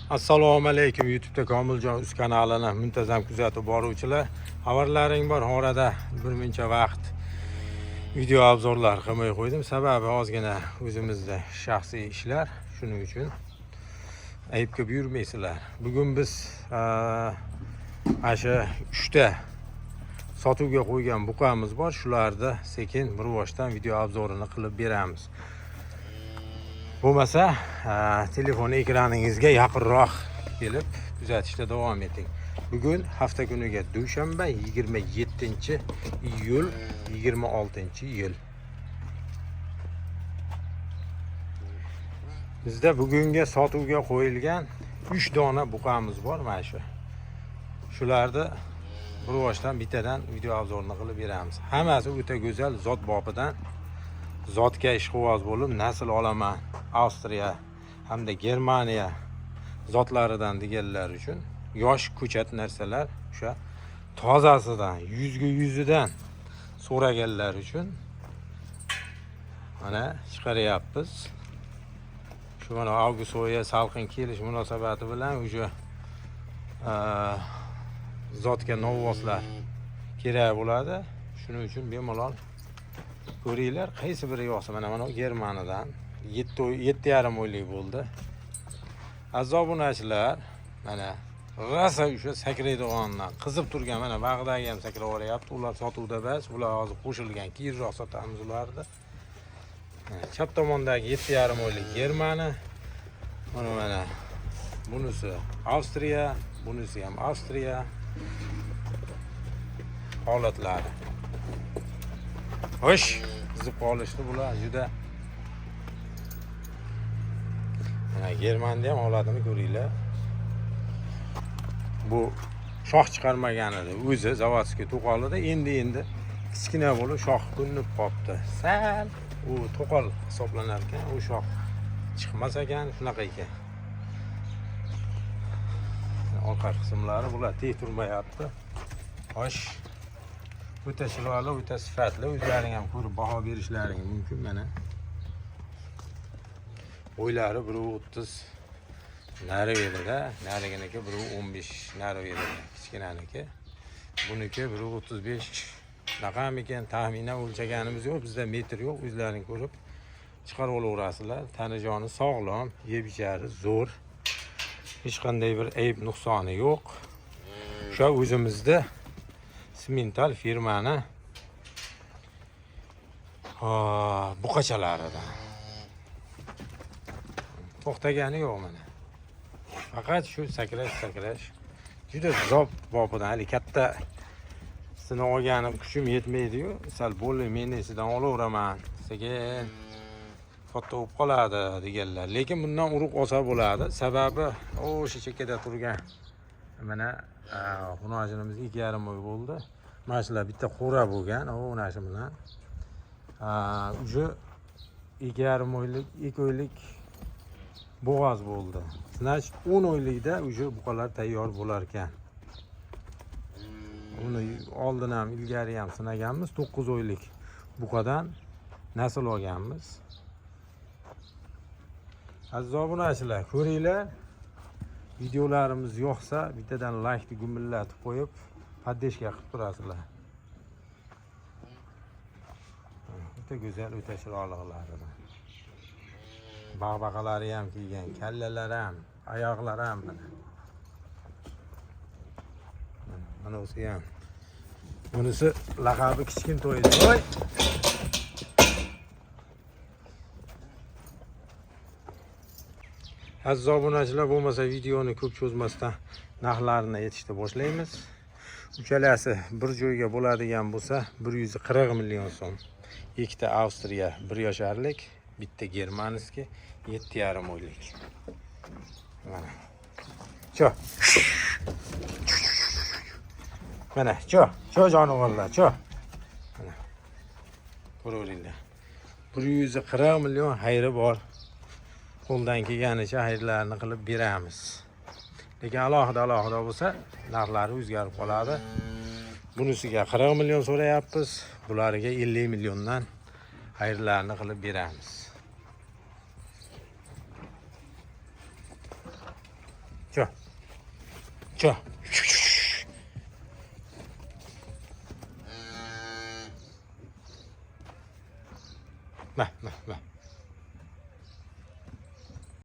Assalomu alaykum YouTube'da Komiljon Uz kanalini muntazam kuzatib boruvchilar. Xabarlaring bor, orada birmuncha vaqt video obzorlar qilmay qo'ydim. Sababi ozgina o'zimizda shaxsiy ishlar, shuning uchun ayibga buyurmaysizlar. Bugun biz asha 3 ta sotuvga qo'ygan buqamiz bor. Shularda sekin bir boshdan video obzorini qilib beramiz. Bo'lmasa telefon ekraningizga yaqinroq kelib kuzatishda davom eting. Bugun hafta kuniga dushanba 27-iyul 26-yil. Bizda bugunga sotuvga qo'yilgan 3 dona buqamiz bor mana shu. Shularni bir boshdan bittadan video obzorini qilib beramiz. Hammasi o'ta go'zal zot bobidan zotga ishqiboz bo'lib nasl olaman Avstriya hamda Germaniya zotlaridan deganlar uchun yosh ko'chat narsalar o'sha tozasidan yuzga yuzidan so'raganlar uchun mana chiqaryapmiz. Shu mana avgust oyi salqin kelish munosabati bilan o'sha zotga novvoslar kerak bo'ladi. Shuning uchun bemalol ko'ringlar, qaysi biri yoqsa mana Germaniyadan 7,5 oylik bo'ldi. Aziz obunachilar, mana rasa o'sha sakraydigandan qizib turgan mana bag'dagi ham sakrab olyapti. Ular sotuvda emas, ular hozir qo'shilgan, keyinroq sotamiz ularni. Chap tomondagi 7,5 oylik Germaniya. Mana bunisi Avstriya, bunisi ham Avstriya. Holatlari ho'sh, qizib qolishdi bular juda. Mana Germaniyada ham holatini ko'ringlar. Bu shox chiqarmagan edi. O'zi zavodskiy to'qolida endi kichkina bo'lib shox ko'rinib qopti. Sal u to'qol hisoblanar ekan, u shox chiqmas ekan, shunaqa ekan. Orqa qismlari bular teng turmayapti. Xo'sh, o'ta chiroyli, o'ta sifatli, o'zlaring ham ko'rib baho berishlaring mumkin. Mana bo'ylari 1.30 nari yerida, nariginiki 1.15 nari yerida, kichkinaniki. Buniki 1.35 raqam ekan, taxminan o'lchaganimiz yo'q, bizda metr yo'q, o'zlaring ko'rib chiqarib olaverasizlar. Tanijoni sog'lom, yeb ichari zo'r. Hech qanday bir ayb nuqsoni yo'q. O'sha o'zimizda Simental firmani buqachalaridan. To'xtagani yo'q mana. Faqat shu sakrash. Juda zob bobidan, hali katta sinov olganim kuchim yetmaydi-yu, sal bo'ldi, men esidan olaveraman. Sekin katta bo'lib qoladi deganlar. Lekin bundan urug' olsa bo'ladi. Sababi o'sha chekkada turgan mana xunojinimiz 2,5 oy bo'ldi. Mana shular bitta qo'ra bo'lgan, mana shu bilan. Uje 2,5 oylik, 2 oylik bo'g'oz bo'ldi. Значит, 10 oylikda uje buqalar tayyor bo'lar ekan. Uni oldin ham ilgari ham sinaganmiz, 9 oylik buqadan nasl olganmiz. Aziz obunachilar, ko'ringlar. Videolarimiz yoqsa, bittadan like gumillatib qo'yib, poddeshka qilib turasizlar. O'ta go'zal, o'ta chiroylilar. Baqbaqalari ham kiygan, kallalari ham, oyoqlari ham mana. Mana o'zi ham. Bunisi laqabi kichkin to'ydi. Voy! Aziz obunachilar, bo'lmasa videoni ko'p cho'zmasdan narxlarini aytishda boshlaymiz. Uchalasi bir joyga bo'ladigan bo'lsa 140 million so'm. Ikkita Avstriya 1 yosharlik, bitta Germanskiy 7,5 oylik. Mana. Cho. Mana, cho jonivorlar, cho. Mana. Ko'ringlar. 140 million xayri bor. Qo'ldan kelganicha xayrlarni qilib beramiz. Lekin alohida bo'lsa, narxlari o'zgarib qoladi. Bunisiga 40 million so'rayapmiz, bularga 50 milliondan xayrlarni qilib beramiz. Cho. Cho. Nah.